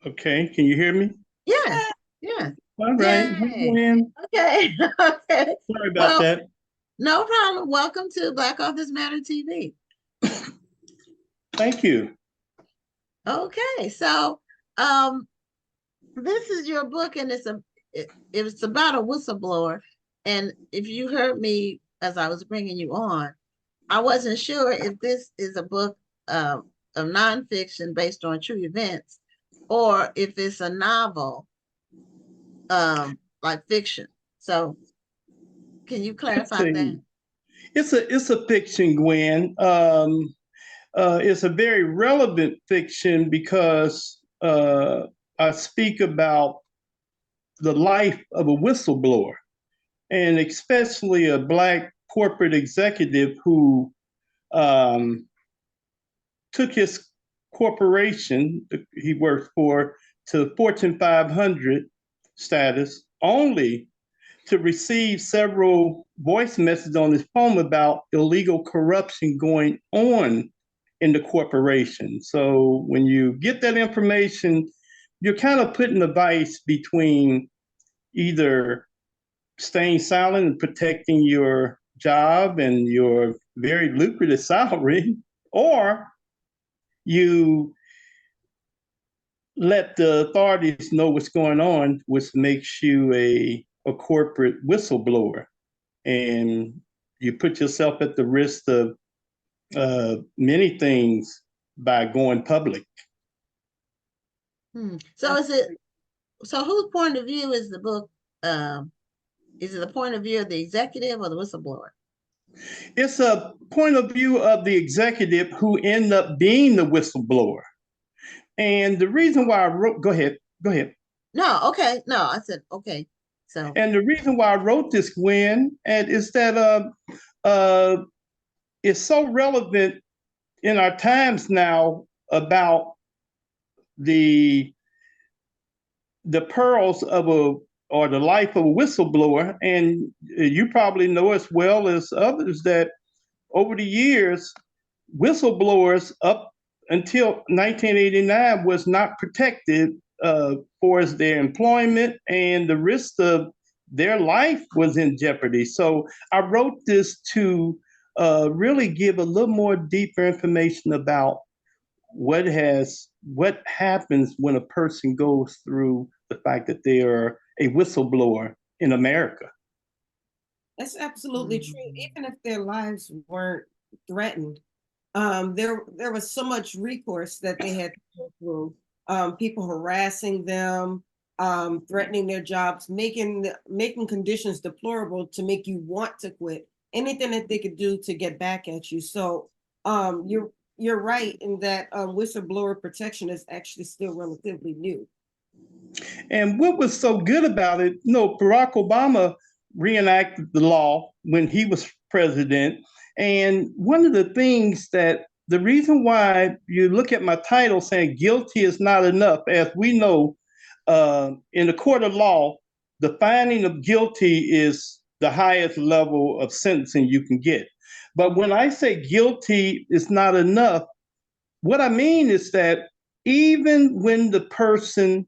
Okay, can you hear me? Yes, yes. All right. Hey, Yay. Gwen. Okay. Okay. Sorry about Well, that. no problem. Welcome to Black Authors Matter TV. Thank you. Okay. So, um, this is your book, and it's about a whistleblower. And if you heard me as I was bringing you on, I wasn't sure if this is a book of nonfiction based on true events, or if it's a novel, like fiction. So, can you It's clarify that? a it's a fiction, Gwen. It's a very relevant fiction because I speak about the life of a whistleblower, and especially a black corporate executive who um, took his corporation he worked for to Fortune 500 status only to receive several voice messages on his phone about illegal corruption going on in the corporation. So when you get that information, you're kind of putting the vice between either staying silent and protecting your job and your very lucrative salary, or you let the authorities know what's going on, which makes you a corporate whistleblower. And you put yourself at the risk of many things by going public. So is it so whose point of view is the book? Um, is it the point of view of the executive or the whistleblower? It's a point of view of the executive who end up being the whistleblower. And the reason why I wrote, go ahead. No, okay. No, I said okay. So And the reason why I wrote this, Gwen, and is that uh, it's so relevant in our times now about the the pearls of a or the life of a whistleblower. And you probably know as well as others that over the years, whistleblowers up until 1989 was not protected for their employment, and the risk of their life was in jeopardy. So I wrote this to really give a little more deeper information about what happens when a person goes through the fact that they are a whistleblower in America. That's absolutely true. mhm. Even if their lives weren't threatened, there was so much recourse that they had to go through. People harassing them, threatening their jobs, making conditions deplorable to make you want to quit. Anything that they could do to get back at you. So you're right in that whistleblower protection is actually still relatively new. And what was so good about it, Barack Obama reenacted the law when he was president. And one of the things that the reason why you look at my title saying guilty is not enough, as we know, in the court of law, the finding of guilty is the highest level of sentencing you can get. But when I say guilty is not enough, what I mean is that even when the person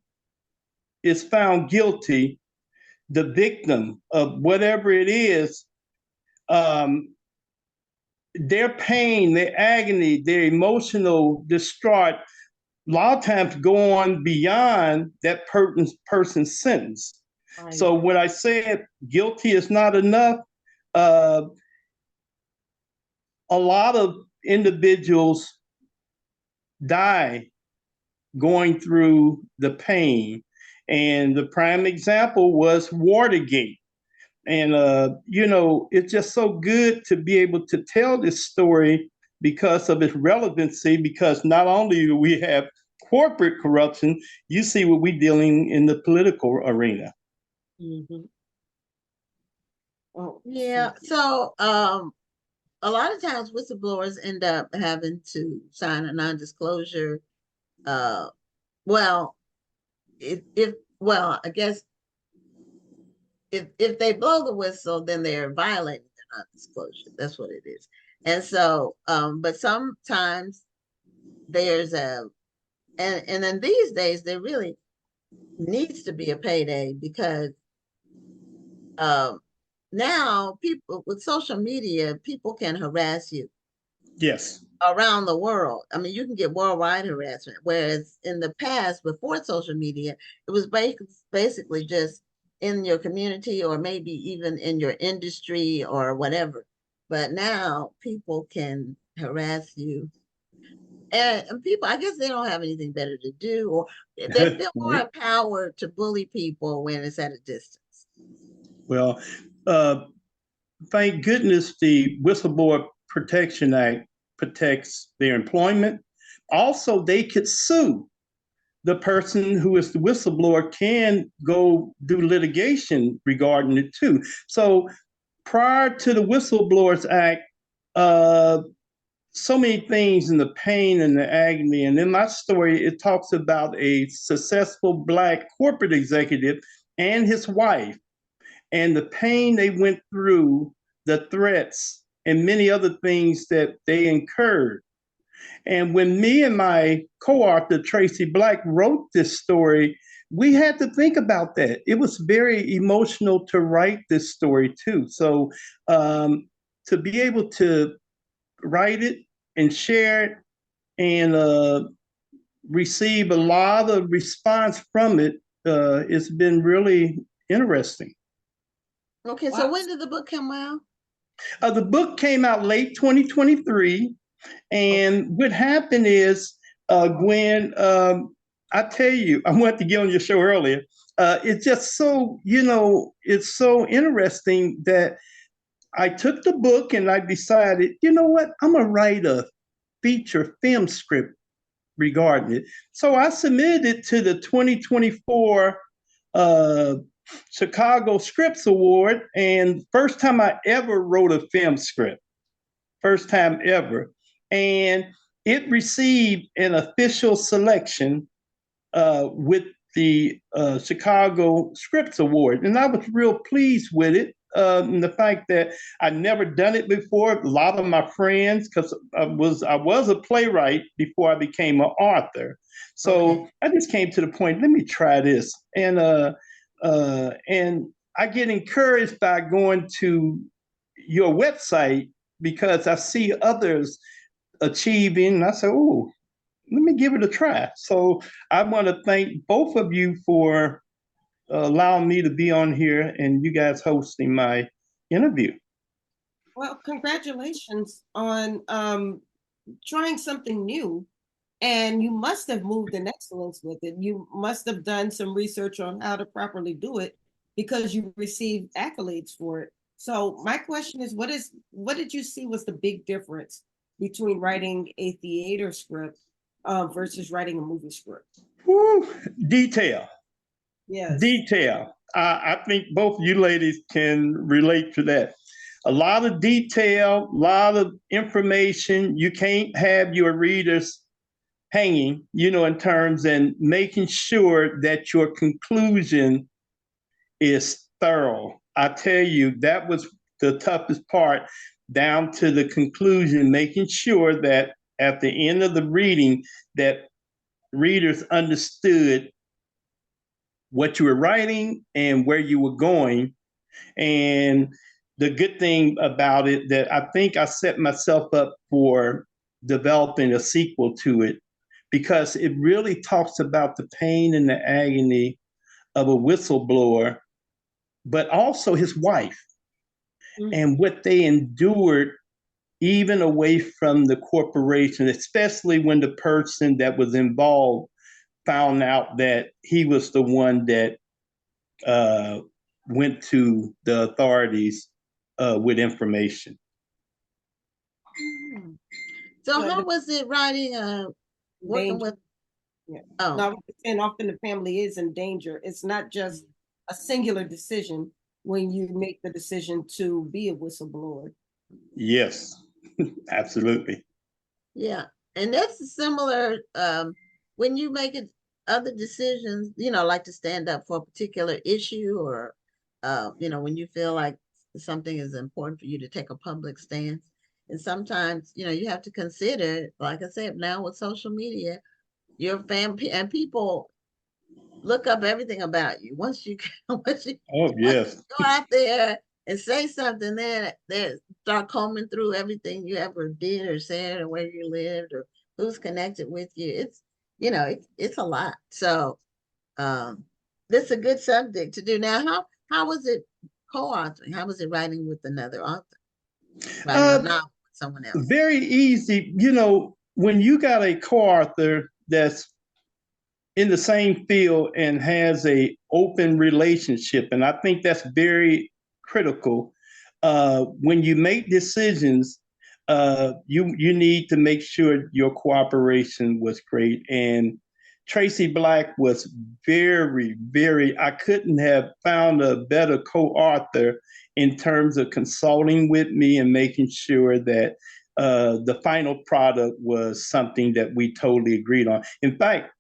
is found guilty, the victim of whatever it is, um, their pain, their agony, their emotional distraught, a lot of times go on beyond that person's sentence. Right. So when I said guilty is not enough, uh, a lot of individuals die going through the pain. And the prime example was Watergate. And, it's just so good to be able to tell this story because of its relevancy, because not only do we have corporate corruption, you see what we're dealing in the political arena. Mhm. Oh, Yeah. So a lot of times whistleblowers end up having to sign a non-disclosure. Uh, well, if well, I guess if they blow the whistle, then they're violating the non-disclosure. That's what it is. And so, but sometimes there's And then these days there really needs to be a payday because um, now people with social media, people can harass you Yes. around the world. I mean, you can get worldwide harassment, whereas in the past, before social media, it was basically just in your community or maybe even in your industry or whatever. But now people can harass you. And people, I guess they don't have anything better to do, or they feel more empowered to bully people when it's at a distance. Well, uh, thank goodness the Whistleblower Protection Act protects their employment. Also, they could sue. The person who is the whistleblower can go do litigation regarding it too. So prior to the Whistleblowers Act, uh, so many things in the pain and the agony. And in my story, it talks about a successful Black corporate executive and his wife and the pain they went through, the threats, and many other things that they incurred. And when me and my co author, Tracy Black, wrote this story, we had to think about that. It was very emotional to write this story, too. So to be able to write it and share it and receive a lot of response from it, it's been really interesting. Okay, Wow. so when did the book come out? The book came out late 2023. And what happened is, Gwen, I tell you, I wanted to get on your show earlier. It's just so, it's so interesting that I took the book and I decided, you know what, I'm going to write a feature film script regarding it. So I submitted it to the 2024 uh, Chicago Scripts Award, and first time I ever wrote a film script, first time ever. And it received an official selection with the Chicago Scripts Award. And I was real pleased with it. And the fact that I'd never done it before, a lot of my friends, because I was a playwright before I became an author. So I just came to the point, let me try this. And I get encouraged by going to your website because I see others achieving. And I say, oh, let me give it a try. So I want to thank both of you for allowing me to be on here and you guys hosting my interview. Well, congratulations on trying something new. And you must have moved in excellence with it. You must have done some research on how to properly do it because you received accolades for it. So my question is, what did you see was the big difference between writing a theater script versus writing a movie script? Woo, detail. Yes. Detail. I think both you ladies can relate to that. A lot of detail, a lot of information. You can't have your readers hanging, in terms and making sure that your conclusion is thorough. I tell you, that was the toughest part, down to the conclusion, making sure that at the end of the reading, that readers understood what you were writing and where you were going. And the good thing about it that I think I set myself up for developing a sequel to it because it really talks about the pain and the agony of a whistleblower, but also his wife and what they endured even away from the corporation, especially when the person that was involved found out that he was the one that uh, went to the authorities with information. So Yeah, how was it writing, working danger. with, Yeah. oh, Now, and often the family is in danger. It's not just a singular decision when you make the decision to be a whistleblower. Yes, absolutely. yeah. And that's similar, when you make it other decisions, like to stand up for a particular issue or, when you feel like something is important for you to take a public stance. And sometimes, you have to consider, like I said, now with social media, your family, and people look up everything about you. Once you once you Oh, yes. go out there and say something, then they start combing through everything you ever did or said, or where you lived, or who's connected with you. It's, it's a lot. So this is a good subject to do. Now, how was it co-authoring? How was it writing with another author? Writing a Uh, novel with someone else? Very easy. When you got a co-author that's in the same field and has a open relationship, and I think that's very critical. When you make decisions, you need to make sure your cooperation was great. And Tracy Black was very, very. I couldn't have found a better co-author in terms of consulting with me and making sure that the final product was something that we totally agreed on. In fact,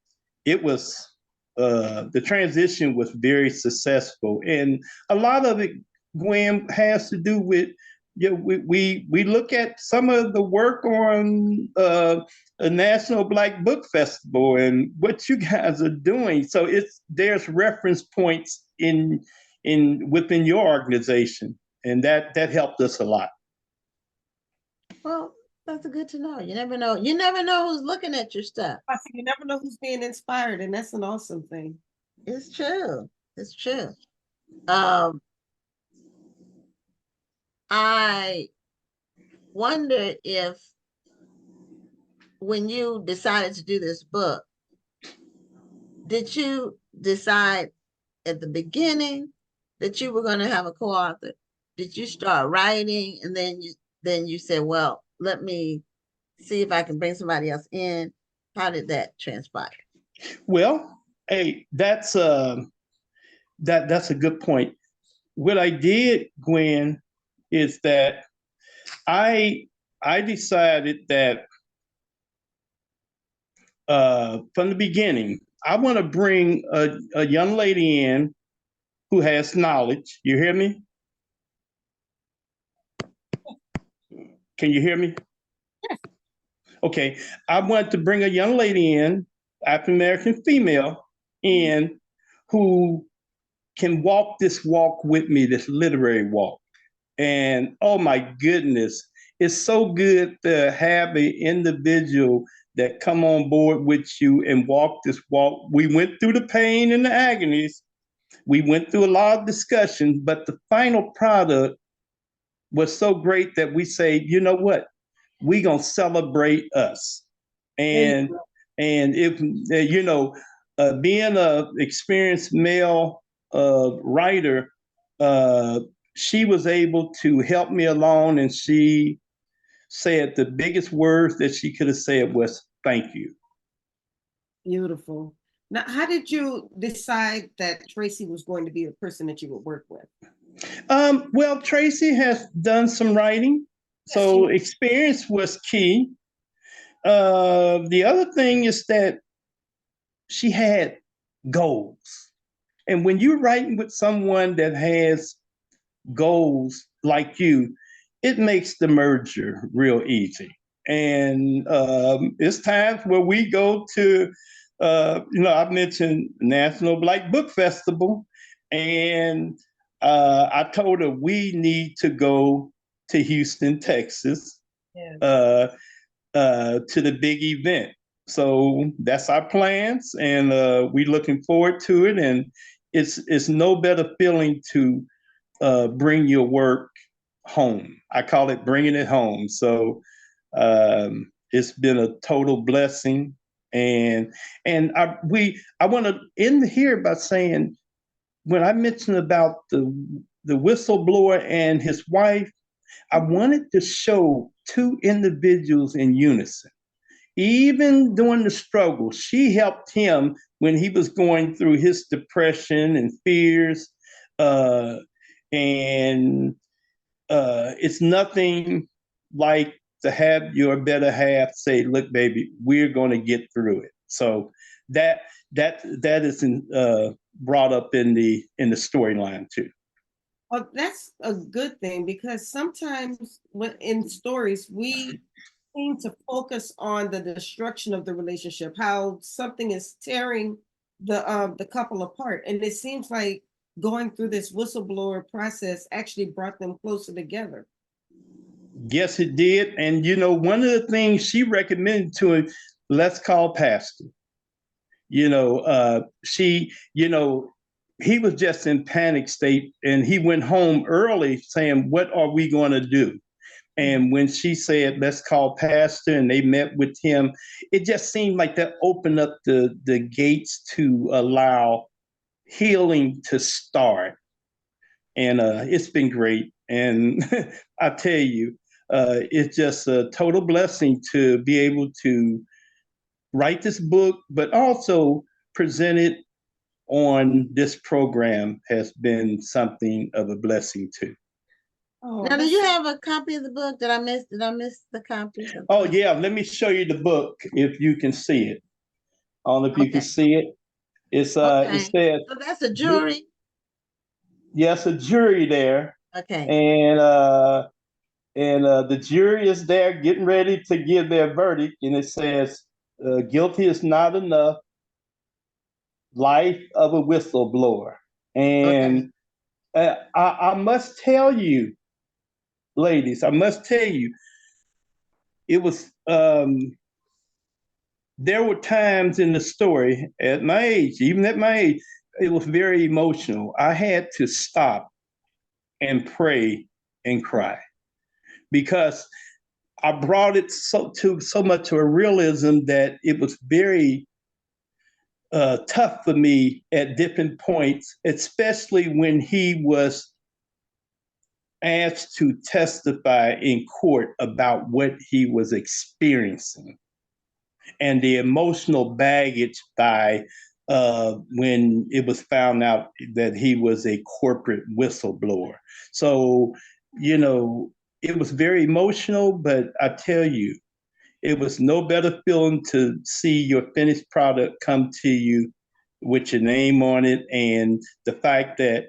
it was the transition was very successful, and a lot of it, Gwen, has to do with, we look at some of the work on a National Black Book Festival and what you guys are doing. So there's reference points in within your organization, and that helped us a lot. Well, that's good to know. You never know. You never know who's looking at your stuff. I think you never know who's being inspired, and that's an awesome thing. It's true. It's true. I wonder if when you decided to do this book, did you decide at the beginning that you were going to have a co-author? Did you start writing and then you said, well, let me see if I can bring somebody else in? How did that transpire? Well, hey, that's a good point. What I did, Gwen, is that I decided that from the beginning, I want to bring a young lady in who has knowledge. You hear me? Can you hear me? Yes. Okay. I want to bring a young lady in, African American female, in who can walk this walk with me, this literary walk. And oh my goodness, it's so good to have an individual that come on board with you and walk this walk. We went through the pain and the agonies. We went through a lot of discussions, but the final product was so great that we say, you know what? We're gonna celebrate us. And if being a experienced male writer, she was able to help me along, and she said the biggest words that she could have said was "thank you." Beautiful. Now, how did you decide that Tracy was going to be the person that you would work with? Well, Tracy has done some writing, so experience was key. The other thing is that she had goals. And when you're writing with someone that has goals like you, it makes the merger real easy. And it's times where we go to, I mentioned National Black Book Festival, and I told her we need to go to Houston, Texas, to the big event. So that's our plans, and we're looking forward to it. And it's no better feeling to bring your work home. I call it bringing it home. So it's been a total blessing. And I want to end here by saying, when I mentioned about the whistleblower and his wife, I wanted to show two individuals in unison. Even during the struggle, she helped him when he was going through his depression and fears. And it's nothing like to have your better half say, "Look, baby, we're going to get through it." So that is brought up in the storyline too. Well, that's a good thing, because sometimes in stories we seem to focus on the destruction of the relationship, how something is tearing the couple apart. And it seems like going through this whistleblower process actually brought them closer together. Yes, it did. And one of the things she recommended to him, let's call Pastor. He was just in panic state, and he went home early saying, "What are we going to do?" And when she said, "Let's call Pastor," and they met with him, it just seemed like that opened up the gates to allow healing to start. And it's been great. And I tell you, it's just a total blessing to be able to write this book, but also present it on this program has been something of a blessing too. Oh, Now, do you have a copy of the book? Did I miss the copy? Oh yeah, let me show you the book if you can see it. I don't know if you can see it. It's Okay. it says, So that's a jury. yes, a jury there. Okay. And the jury is there getting ready to give their verdict, and it says, guilty is not enough, life of a whistleblower. And I must tell you, ladies, I must tell you, it was there were times in the story at my age, even at my age, it was very emotional. I had to stop and pray and cry because I brought it so much to a realism that it was very tough for me at different points, especially when he was asked to testify in court about what he was experiencing and the emotional baggage by when it was found out that he was a corporate whistleblower. So, it was very emotional, but I tell you, it was no better feeling to see your finished product come to you with your name on it, and the fact that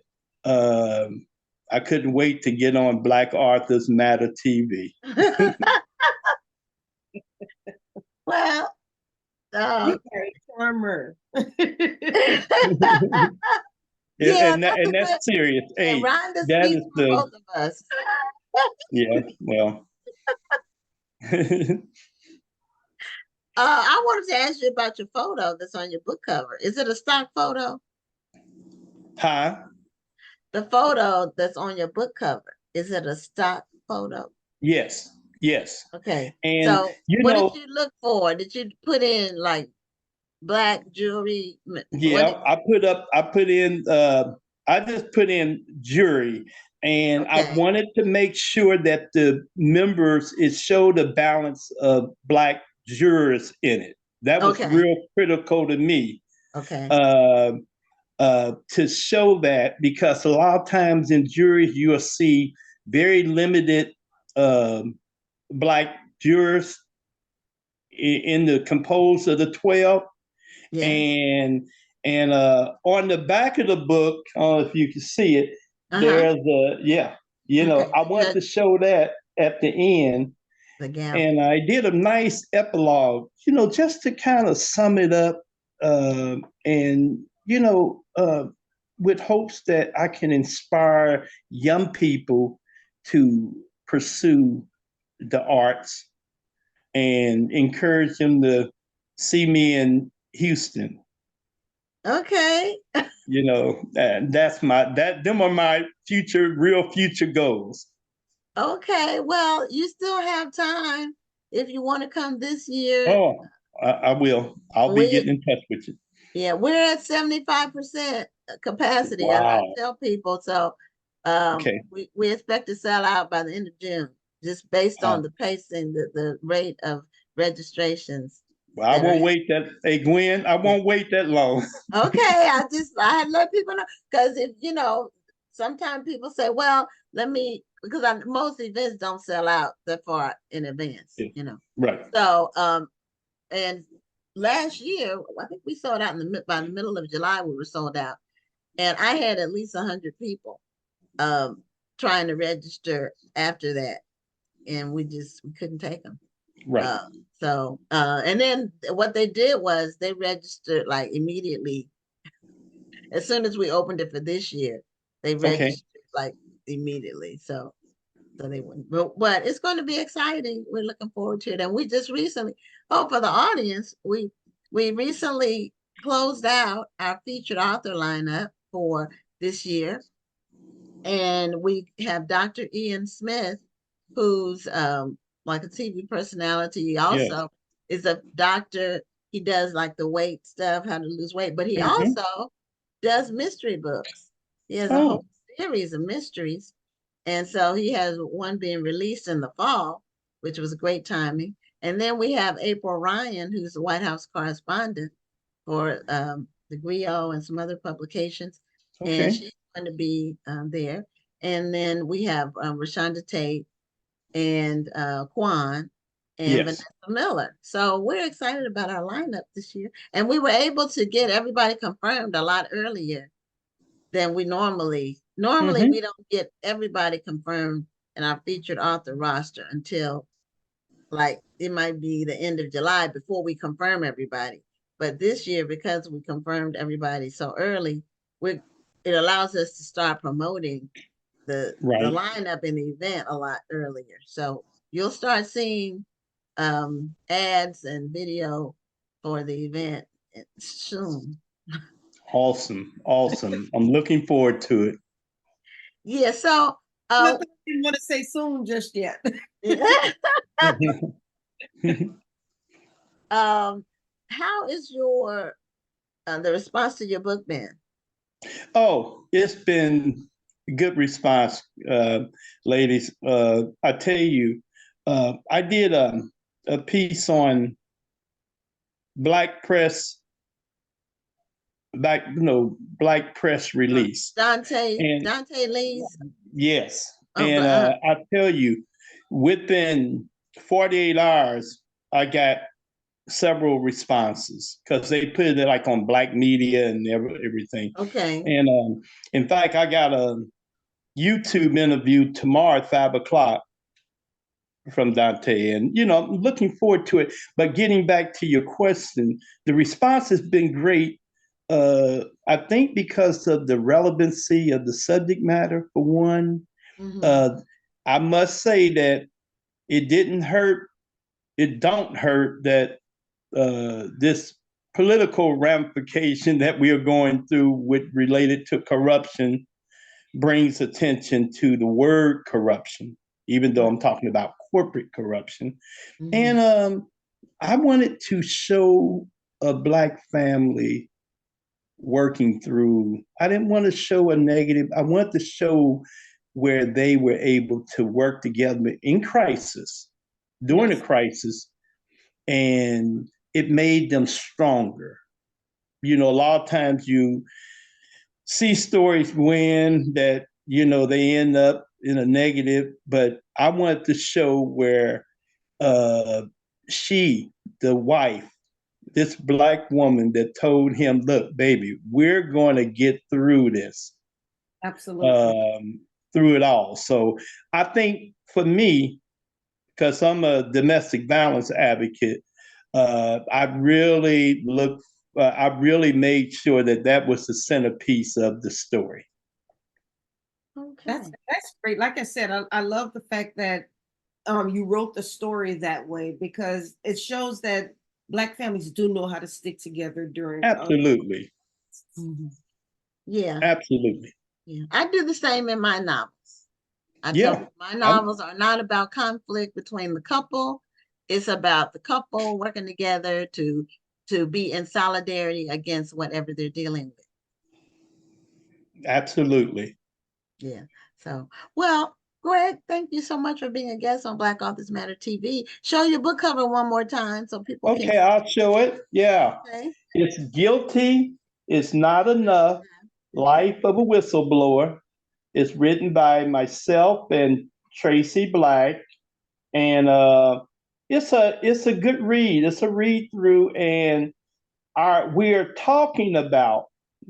I couldn't wait to get on Black Arthur's Matter TV. Well, You are a charmer. yeah, and that's serious. Hey, Rhonda that speaks is for both of us. yeah. Well, I wanted to ask you about your photo that's on your book cover. Is it a stock photo? huh? The photo that's on your book cover, is it a stock photo? Yes, yes. Okay. And So what did you look for? Did you put in like black jewelry? yeah, I just put in jury, and I Okay. wanted to make sure that the members, it showed a balance of Black jurors in it. That was Okay. real critical to me. Okay. To show that, because a lot of times in juries you'll see very limited Black jurors in the composed of the 12. Yeah. And on the back of the book, I don't know if you can see it, there's I want to show that at the end. And I did a nice epilogue, just to kind of sum it up, and with hopes that I can inspire young people to pursue the arts and encourage them to see me in Houston. Okay. Them are my real future goals. Okay. Well, you still have time if you want to come this year. Oh, I will. I'll be getting in touch with you. Yeah, we're at 75% capacity. Wow. I tell people. So Okay. we expect to sell out by the end of June, just based on the pacing, the rate of registrations. Well, I won't wait that. Hey, Gwen, I won't wait that long. Okay, I let people know, because if sometimes people say, well, because most events don't sell out that far in advance, Right. So and last year I think we sold out by the middle of July. We were sold out, and I had at least 100 people trying to register after that, and we couldn't take them. Right. And then what they did was they registered like immediately as soon as we opened it for this year. They Okay. registered like immediately. So they wouldn't. But it's going to be exciting. We're looking forward to it. And we just recently, oh, for the audience, we recently closed out our featured author lineup for this year. And we have Dr. Ian Smith, who's like a TV personality. He Yes. also is a doctor. He does like the weight stuff, how to lose weight, but he Hmm. also does mystery books. He has a Oh, whole series of mysteries. And so he has one being released in the fall, which was great timing. And then we have April Ryan, who's the White House correspondent for the Griot and some other publications. And okay. she's going to be there. And then we have Rashonda Tate and Kwan and Vanessa Yes. Miller. So we're excited about our lineup this year. And we were able to get everybody confirmed a lot earlier than we normally we Hmm. don't get everybody confirmed in our featured author roster until like it might be the end of July before we confirm everybody. But this year, because we confirmed everybody so early, we it allows us to start promoting the Right. lineup in the event a lot earlier. So you'll start seeing ads and video for the event soon. Awesome. Awesome. I'm looking forward to it. Yeah, so uh Nothing I didn't want to say soon just yet. how is your the response to your book been? Oh, it's been good response, ladies. I tell you, I did a piece on black press, black press release, and Dante Lee's yes, oh and I tell you, within 48 hours, I got several responses because they put it like on black media and everything. okay. And in fact, I got a YouTube interview tomorrow at 5 o'clock from Dante. And, I'm looking forward to it. But getting back to your question, the response has been great. I think because of the relevancy of the subject matter, for one. Mm-hmm. Uh, I must say that it didn't hurt. It don't hurt that this political ramification that we are going through with related to corruption brings attention to the word corruption, even though I'm talking about corporate corruption. Mm-hmm. And I wanted to show a Black family working through, I didn't want to show a negative, I wanted to show where they were able to work together in crisis, during a Yes. crisis, and it made them stronger. A lot of times you see stories when that they end up in a negative, but I wanted to show where uh she, the wife, this Black woman that told him, look baby, we're going to get through this, Absolutely. um through it all. So I think for me, because I'm a domestic violence advocate, I really made sure that that was the centerpiece of the story. Okay. That's great. Like I said, I love the fact that you wrote the story that way because it shows that Black families do know how to stick together during Absolutely. Mm-hmm. Yeah. Absolutely. Yeah. I do the same in my novels. I tell Yeah. people my I'm, novels are not about conflict between the couple. It's about the couple working together to be in solidarity against whatever they're dealing with. absolutely. Yeah. So, well, Greg, thank you so much for being a guest on Black Authors Matter TV. Show your book cover one more time so people can Okay, I'll show it. Yeah. say. It's Guilty, It's Not Enough, Life of a Whistleblower. It's written by myself and Tracy Black. And it's a good read. It's a read through, and we're talking about,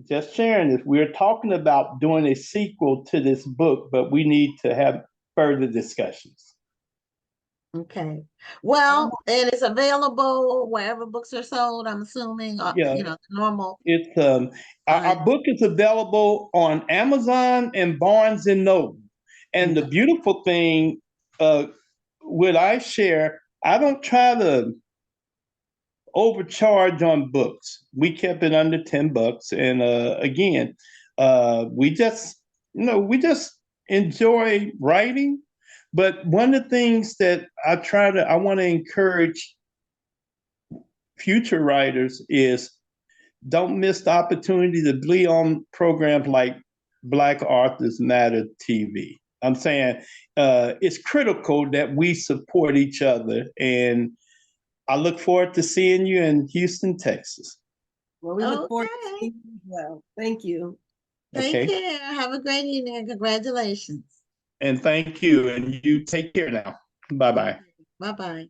just sharing this, we're talking about doing a sequel to this book, but we need to have further discussions. Okay. Well, and it's available wherever books are sold, I'm assuming, Yeah, the normal. it's Uh, our book is available on Amazon and Barnes and Noble. And the okay. beautiful thing, what I share, I don't try to overcharge on books. We kept it under $10, and again, we just we just enjoy writing. But one of the things that I want to encourage future writers is don't miss the opportunity to be on programs like Black Authors Matter TV. I'm saying it's critical that we support each other, and I look forward to seeing you in Houston, Texas. Well, we look forward to Okay. seeing you as well. Thank you. Take Okay. care. Have a great evening and congratulations. And thank you. And you take care now. Bye bye. Bye bye.